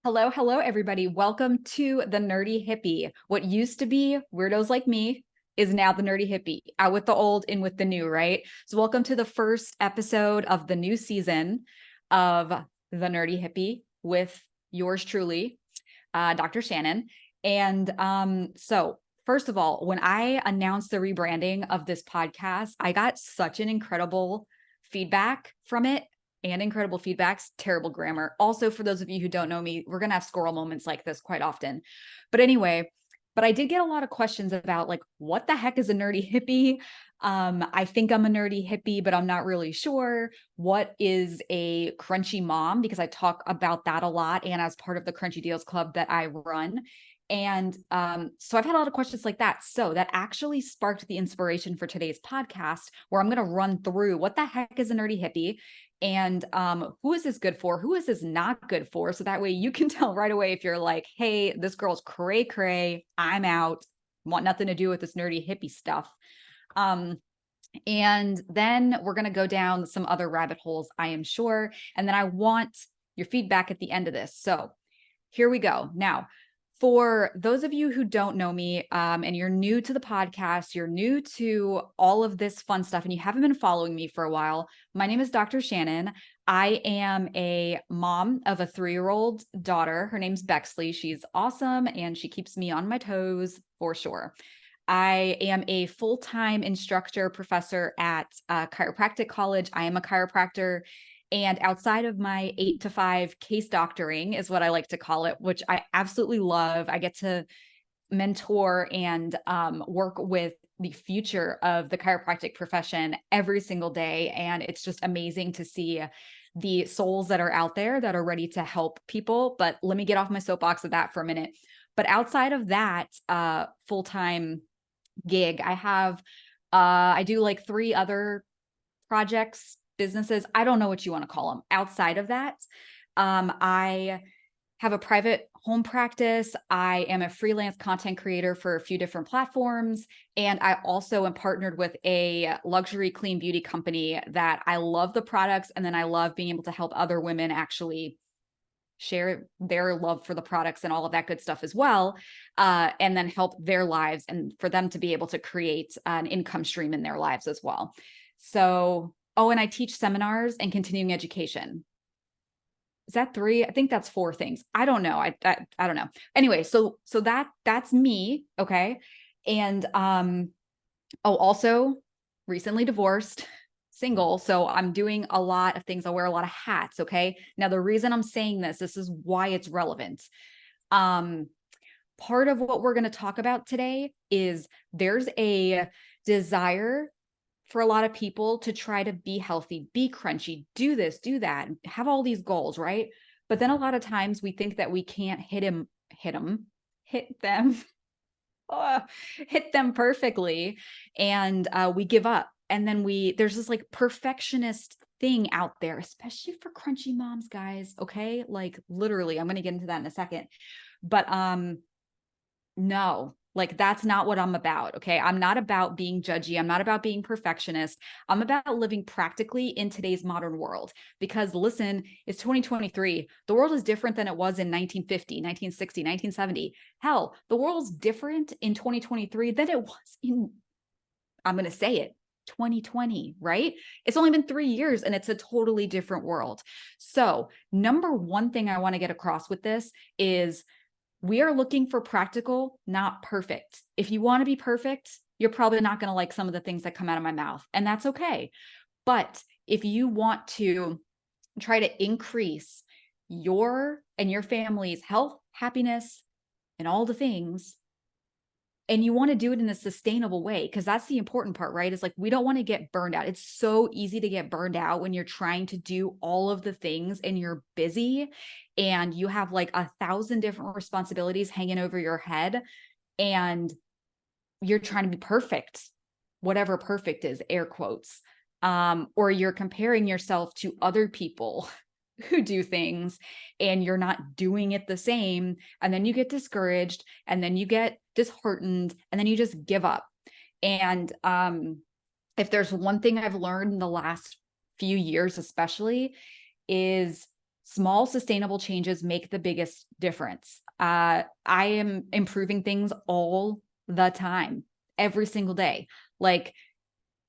Hello, hello, everybody. Welcome to the Nerdy Hippie. What used to be weirdos like me is now the Nerdy Hippie, out with the old, in with the new, right? So, welcome to the first episode of the new season of the Nerdy Hippie with yours truly, Dr. Shannon. And so, first of all, when I announced the rebranding of this podcast, I got such an incredible feedback from it and incredible feedbacks, terrible grammar. Also, for those of you who don't know me, we're going to have squirrel moments like this quite often. But anyway, but I did get a lot of questions about like, what the heck is a nerdy hippie? I think I'm a nerdy hippie, but I'm not really sure. What is a crunchy mom? Because I talk about that a lot and as part of the Crunchy Deals Club that I run. And so I've had a lot of questions like that. So that actually sparked the inspiration for today's podcast, where I'm going to run through what the heck is a nerdy hippie and who is this good for? Who is this not good for? So that way you can tell right away if you're like, hey, this girl's cray cray, I'm out, want nothing to do with this nerdy hippie stuff. And then we're going to go down some other rabbit holes, I am sure. And then I want your feedback at the end of this. So here we go. Now, for those of you who don't know me and you're new to the podcast, you're new to all of this fun stuff, and you haven't been following me for a while, my name is Dr. Shannon. I am a mom of a 3-year-old daughter. Her name's Bexley. She's awesome, and she keeps me on my toes for sure. I am a full-time instructor, professor at chiropractic college. I am a chiropractor. And outside of my 8 to 5 case doctoring is what I like to call it, which I absolutely love. I get to mentor and work with the future of the chiropractic profession every single day. And it's just amazing to see the souls that are out there that are ready to help people. But let me get off my soapbox of that for a minute. But outside of that full-time gig, I do like 3 other projects, businesses, I don't know what you want to call them. Outside of that, I have a private home practice. I am a freelance content creator for a few different platforms. And I also am partnered with a luxury clean beauty company that I love the products. And then I love being able to help other women actually share their love for the products and all of that good stuff as well. And then help their lives and for them to be able to create an income stream in their lives as well. So, oh, and I teach seminars and continuing education. Is that 3? I think that's 4 things. I don't know. I don't know. Anyway, so that's me, okay? And also recently divorced, single, so I'm doing a lot of things. I wear a lot of hats, okay? Now the reason I'm saying this is why it's relevant. Part of what we're going to talk about today is there's a desire for a lot of people to try to be healthy, be crunchy, do this, do that, have all these goals, right? But then a lot of times we think that we can't hit them, hit them perfectly, and we give up. And then there's this like perfectionist thing out there, especially for crunchy moms, guys. Okay, like literally, I'm going to get into that in a second, but no, like that's not what I'm about. Okay. I'm not about being judgy. I'm not about being perfectionist. I'm about living practically in today's modern world. Because listen, it's 2023. The world is different than it was in 1950, 1960, 1970. Hell, the world's different in 2023 than it was in, I'm going to say it, 2020, right? It's only been 3 years and it's a totally different world. So, number one thing I want to get across with this is we are looking for practical, not perfect. If you want to be perfect, you're probably not going to like some of the things that come out of my mouth, and that's okay. But if you want to try to increase your and your family's health, happiness, and all the things, and you want to do it in a sustainable way, because that's the important part, right? It's like we don't want to get burned out. It's so easy to get burned out when you're trying to do all of the things and you're busy and you have like 1,000 different responsibilities hanging over your head and you're trying to be perfect, whatever perfect is, air quotes, or you're comparing yourself to other people who do things and you're not doing it the same. And then you get discouraged and then you get disheartened and then you just give up. And if there's one thing I've learned in the last few years, especially, is Small sustainable changes make the biggest difference. I am improving things all the time, every single day. Like,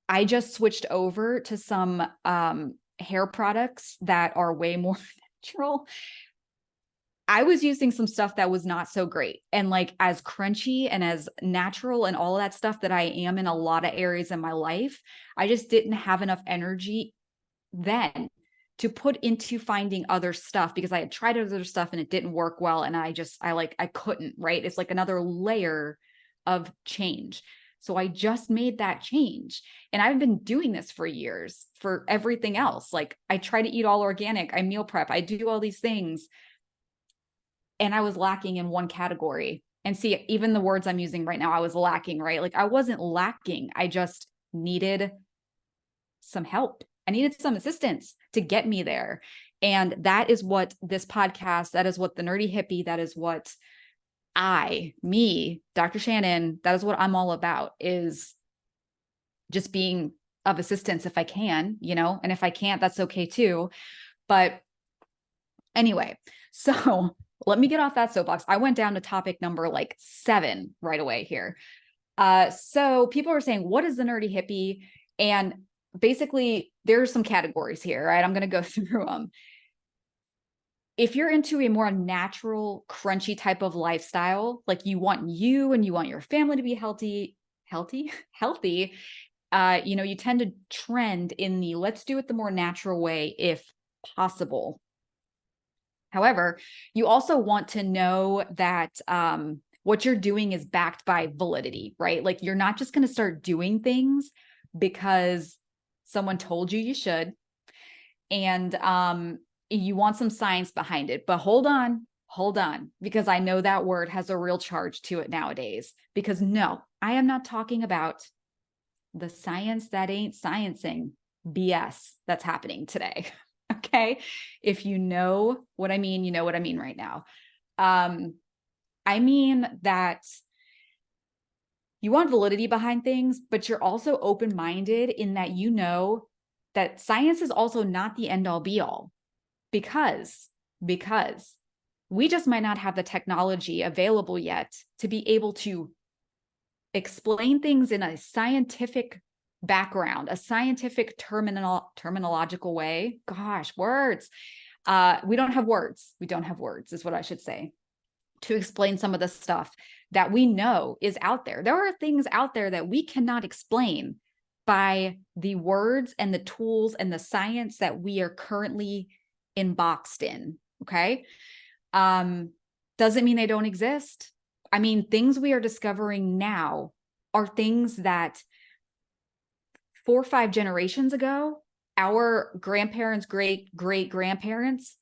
I just switched over to some hair products that are way more natural. I was using some stuff that was not so great. And like, as crunchy and as natural and all of that stuff that I am in a lot of areas in my life, I just didn't have enough energy then to put into finding other stuff, because I had tried other stuff and it didn't work well. And I couldn't, right? It's like another layer of change. So I just made that change. And I've been doing this for years for everything else. Like, I try to eat all organic, I meal prep, I do all these things. And I was lacking in one category. And see, even the words I'm using right now, I was lacking, right? Like, I wasn't lacking. I just needed some help. I needed some assistance to get me there. And that is what this podcast, that is what the Nerdy Hippie, that is what Dr. Shannon, that is what I'm all about, is just being of assistance if I can, and if I can't, that's okay too. But anyway, so let me get off that soapbox. I went down to topic number 7 right away here. So people are saying, what is the Nerdy Hippie? And basically, there's some categories here, right? I'm going to go through them. If you're into a more natural, crunchy type of lifestyle, like you want your family to be healthy, you tend to trend in the let's do it the more natural way if possible. However, you also want to know that what you're doing is backed by validity, right? Like, you're not just going to start doing things because someone told you should, and you want some science behind it. But hold on, because I know that word has a real charge to it nowadays. Because no, I am not talking about the science that ain't sciencing BS that's happening today. Okay. If you know what I mean, you know what I mean right now. I mean that you want validity behind things, but you're also open-minded in that that science is also not the end-all be-all, because we just might not have the technology available yet to be able to explain things in a scientific background, a scientific terminological way. Gosh, words. We don't have words. Is what I should say, to explain some of the stuff that we know is out there. There are things out there that we cannot explain by the words and the tools and the science that we are currently emboxed in. Okay. Doesn't mean they don't exist. I mean, things we are discovering now are things that 4 or 5 generations ago, our grandparents, great grandparents,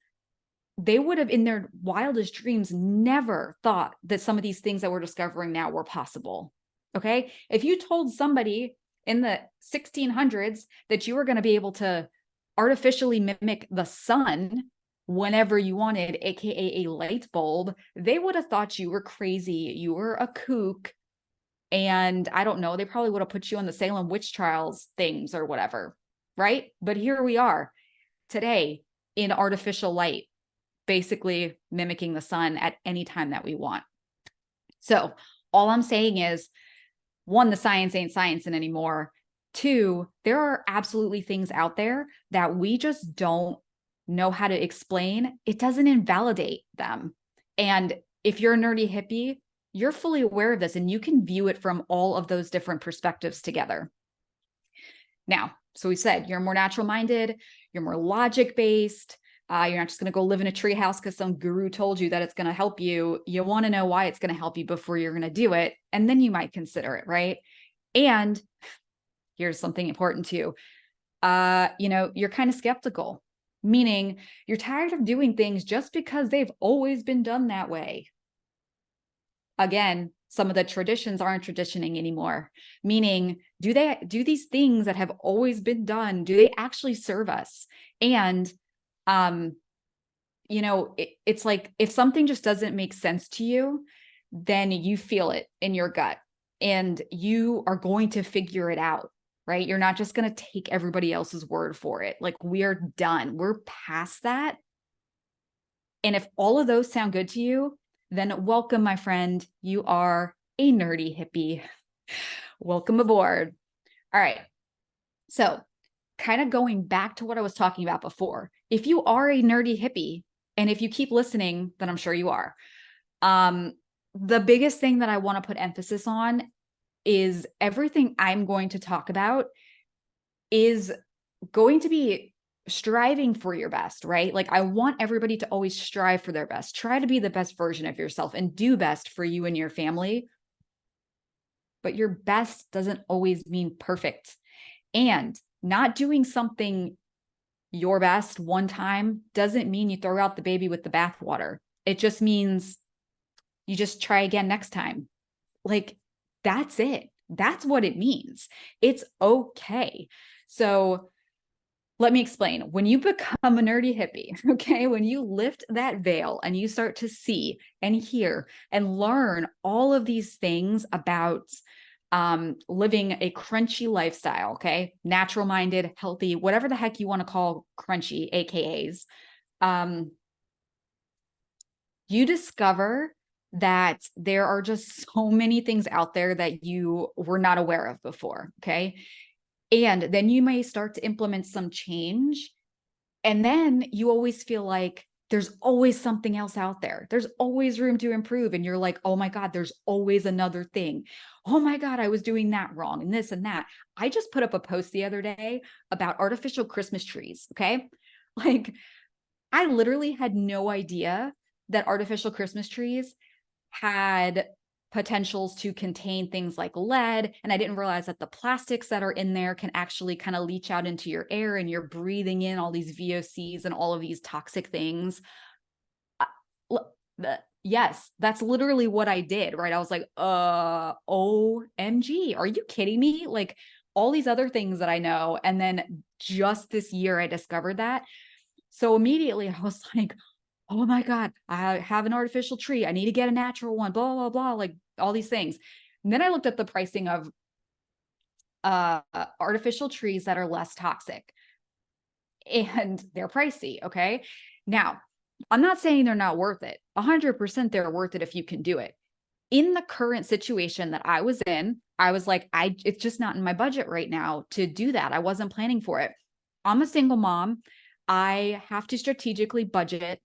they would have in their wildest dreams never thought that some of these things that we're discovering now were possible. Okay. If you told somebody in the 1600s that you were going to be able to artificially mimic the sun whenever you wanted, AKA a light bulb, they would have thought you were crazy. You were a kook. And I don't know, they probably would have put you on the Salem witch trials things or whatever. Right. But here we are today in artificial light, basically mimicking the sun at any time that we want. So all I'm saying is, 1, the science ain't sciencing anymore. 2, there are absolutely things out there that we just don't know how to explain. It doesn't invalidate them. And if you're a nerdy hippie, you're fully aware of this and you can view it from all of those different perspectives together. Now, so we said you're more natural minded, you're more logic based. You're not just going to go live in a treehouse because some guru told you that it's going to help you. You want to know why it's going to help you before you're going to do it. And then you might consider it, right? And here's something important too. You're kind of skeptical, meaning you're tired of doing things just because they've always been done that way. Again, some of the traditions aren't traditioning anymore, meaning do these things that have always been done, do they actually serve us? And it's like, if something just doesn't make sense to you, then you feel it in your gut and you are going to figure it out, right? You're not just going to take everybody else's word for it. Like, we are done. We're past that. And if all of those sound good to you, then welcome, my friend. You are a nerdy hippie. Welcome aboard. All right. So, kind of going back to what I was talking about before, if you are a nerdy hippie, and if you keep listening, then I'm sure you are. The biggest thing that I want to put emphasis on is everything I'm going to talk about is going to be striving for your best, right? Like, I want everybody to always strive for their best. Try to be the best version of yourself and do best for you and your family. But your best doesn't always mean perfect. And not doing something your best one time doesn't mean you throw out the baby with the bathwater. It just means you just try again next time. Like, that's it. That's what it means. It's okay. So let me explain. When you become a nerdy hippie, okay, when you lift that veil and you start to see and hear and learn all of these things about living a crunchy lifestyle, okay, natural minded, healthy, whatever the heck you want to call crunchy, AKAs, you discover that there are just so many things out there that you were not aware of before, okay? And then you may start to implement some change. And then you always feel like there's always something else out there. There's always room to improve. And you're like, oh my God, there's always another thing. Oh my God, I was doing that wrong and this and that. I just put up a post the other day about artificial Christmas trees. Okay. Like, I literally had no idea that artificial Christmas trees had potentials to contain things like lead. And I didn't realize that the plastics that are in there can actually kind of leach out into your air and you're breathing in all these VOCs and all of these toxic things. Yes, that's literally what I did, right? I was like, OMG, are you kidding me? Like, all these other things that I know. And then just this year, I discovered that. So immediately I was like, oh my God, I have an artificial tree. I need to get a natural one, blah, blah, blah, like all these things. And then I looked at the pricing of artificial trees that are less toxic, and they're pricey. Okay. Now, I'm not saying they're not worth it. 100% they're worth it if you can do it. In the current situation that I was in, I was like, it's just not in my budget right now to do that. I wasn't planning for it. I'm a single mom. I have to strategically budget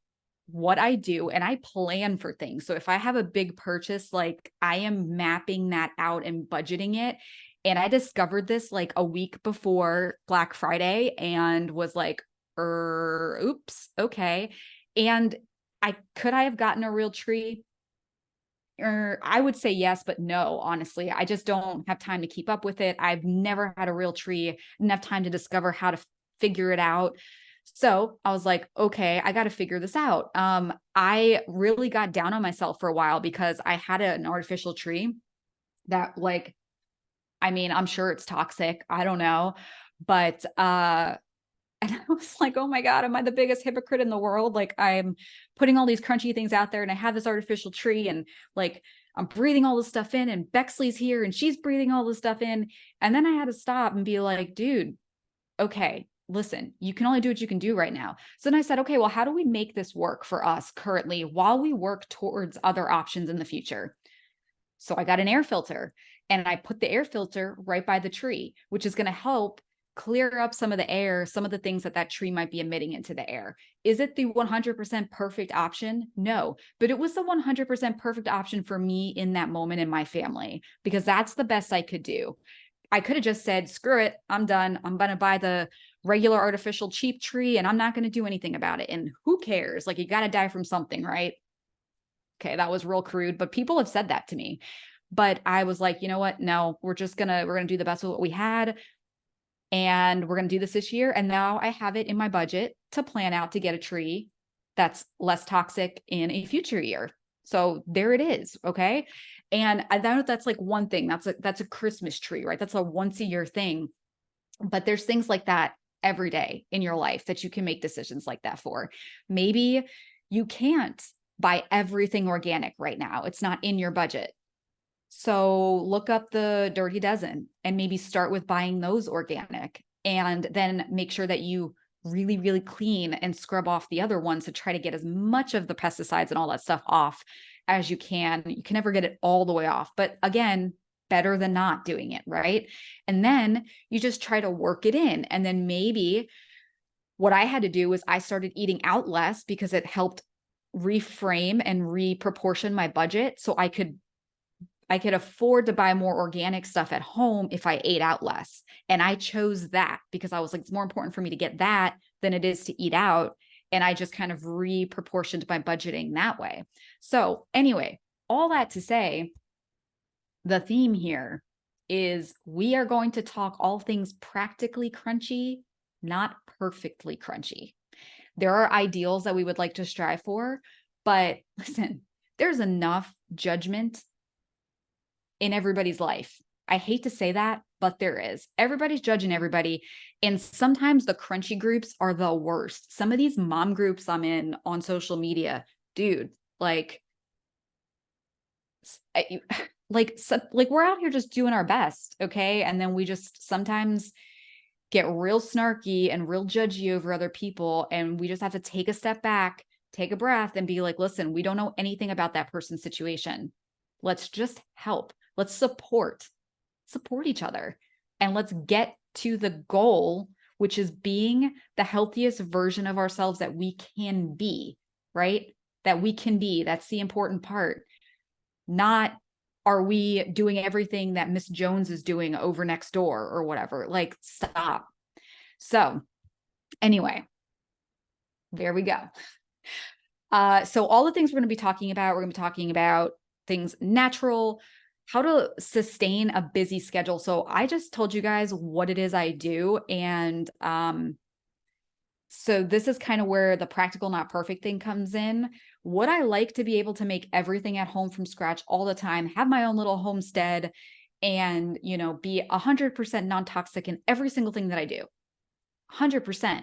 what I do and I plan for things. So if I have a big purchase, like, I am mapping that out and budgeting it. And I discovered this like a week before Black Friday and was like, oops, okay. And I have gotten a real tree? I would say yes, but no, honestly. I just don't have time to keep up with it. I've never had a real tree, enough time to discover how to figure it out. So I was like, okay, I got to figure this out. I really got down on myself for a while because I had an artificial tree that, like, I mean, I'm sure it's toxic. I don't know. But and I was like, oh my God, am I the biggest hypocrite in the world? Like, I'm putting all these crunchy things out there and I have this artificial tree and like I'm breathing all this stuff in, and Bexley's here and she's breathing all this stuff in. And then I had to stop and be like, dude, okay, listen, you can only do what you can do right now. So then I said, okay, well, how do we make this work for us currently while we work towards other options in the future? So I got an air filter and I put the air filter right by the tree, which is going to help clear up some of the air, some of the things that tree might be emitting into the air. Is it the 100% perfect option? No, but it was the 100% perfect option for me in that moment in my family, because that's the best I could do. I could have just said, screw it, I'm done. I'm going to buy the regular artificial cheap tree and I'm not going to do anything about it. And who cares? Like, you got to die from something, right? Okay, that was real crude, but people have said that to me. But I was like, you know what? No, we're going to do the best with what we had. And we're going to do this year. And now I have it in my budget to plan out to get a tree that's less toxic in a future year. So there it is. Okay. And I know that's like one thing. That's a Christmas tree, right? That's a once a year thing. But there's things like that every day in your life that you can make decisions like that for. Maybe you can't buy everything organic right now. It's not in your budget. So look up the Dirty Dozen and maybe start with buying those organic, and then make sure that you really, really clean and scrub off the other ones to try to get as much of the pesticides and all that stuff off as you can. You can never get it all the way off, but again, better than not doing it, right? And then you just try to work it in. And then maybe what I had to do was I started eating out less because it helped reframe and reproportion my budget so I could afford to buy more organic stuff at home if I ate out less. And I chose that because I was like, it's more important for me to get that than it is to eat out. And I just kind of reproportioned my budgeting that way. So anyway, all that to say, the theme here is we are going to talk all things practically crunchy, not perfectly crunchy. There are ideals that we would like to strive for, but listen, there's enough judgment in everybody's life. I hate to say that, but there is. Everybody's judging everybody. And sometimes the crunchy groups are the worst. Some of these mom groups I'm in on social media, dude, like we're out here just doing our best, okay? And then we just sometimes get real snarky and real judgy over other people. And we just have to take a step back, take a breath, and be like, listen, we don't know anything about that person's situation. Let's just help. Let's support each other. And let's get to the goal, which is being the healthiest version of ourselves that we can be, right? That we can be. That's the important part. Not, are we doing everything that Miss Jones is doing over next door or whatever? Like, stop. So anyway, there we go. So all the things we're going to be talking about, we're going to be talking about things natural, how to sustain a busy schedule. So I just told you guys what it is I do. And so this is kind of where the practical, not perfect thing comes in. What I like to be able to make everything at home from scratch all the time, have my own little homestead, and, you know, be 100% non-toxic in every single thing that I do. 100%.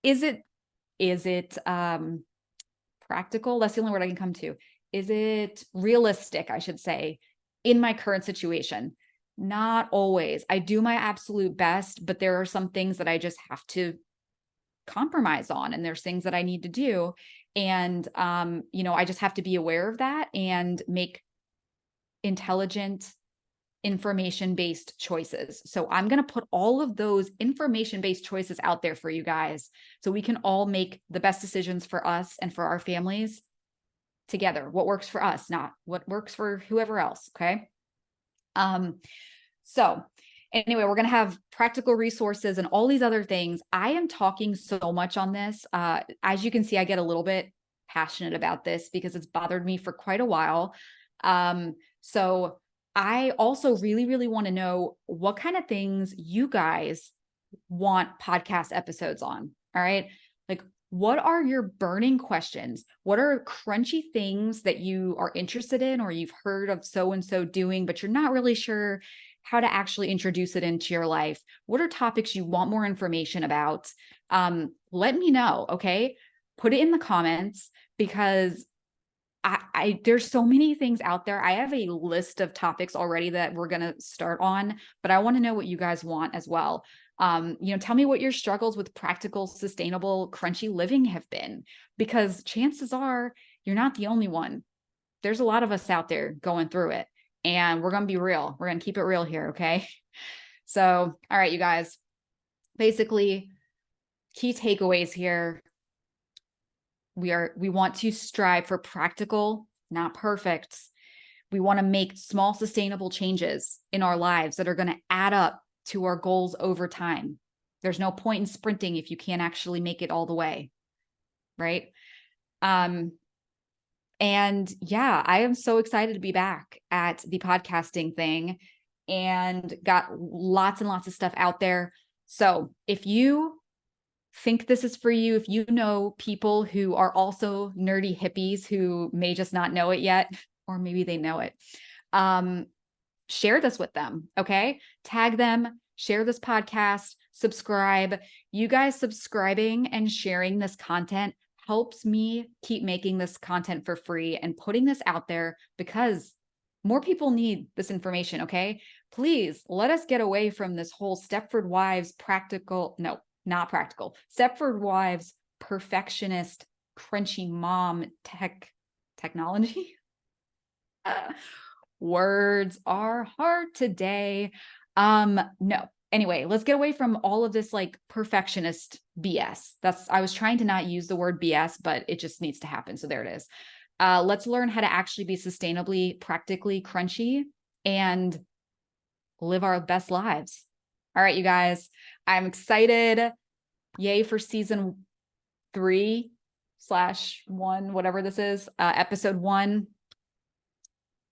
Is it practical? That's the only word I can come to. Is it realistic, I should say, in my current situation? Not always. I do my absolute best, but there are some things that I just have to compromise on, and there's things that I need to do. And, you know, I just have to be aware of that and make intelligent, information-based choices. So I'm going to put all of those information-based choices out there for you guys so we can all make the best decisions for us and for our families together. What works for us, not what works for whoever else. Okay. So anyway, we're going to have practical resources and all these other things. I am talking so much on this. As you can see, I get a little bit passionate about this because it's bothered me for quite a while. So I also really, really want to know what kind of things you guys want podcast episodes on. All right. Like, what are your burning questions? What are crunchy things that you are interested in, or you've heard of so-and-so doing, but you're not really sure how to actually introduce it into your life? What are topics you want more information about? Let me know. Okay. Put it in the comments, because there's so many things out there. I have a list of topics already that we're going to start on, but I want to know what you guys want as well. You know, tell me what your struggles with practical, sustainable, crunchy living have been, because chances are you're not the only one. There's a lot of us out there going through it, and we're going to be real. We're going to keep it real here. Okay. So, all right, you guys, basically key takeaways here. We want to strive for practical, not perfect. We want to make small, sustainable changes in our lives that are going to add up to our goals over time. There's no point in sprinting if you can't actually make it all the way, right? And yeah, I am so excited to be back at the podcasting thing and got lots and lots of stuff out there. So if you think this is for you, if you know people who are also nerdy hippies who may just not know it yet, or maybe they know it, share this with them. Okay. Tag them, share this podcast, subscribe. You guys subscribing and sharing this content helps me keep making this content for free and putting this out there, because more people need this information. Okay. Please let us get away from this whole Stepford Wives practical. No, not practical. Stepford Wives, perfectionist, crunchy mom, technology. Words are hard today. No. Anyway, let's get away from all of this like perfectionist BS. I was trying to not use the word BS, but it just needs to happen. So there it is. Let's learn how to actually be sustainably, practically crunchy and live our best lives. All right, you guys, I'm excited. Yay for season 3/1, whatever this is, episode 1.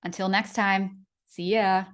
Until next time, see ya.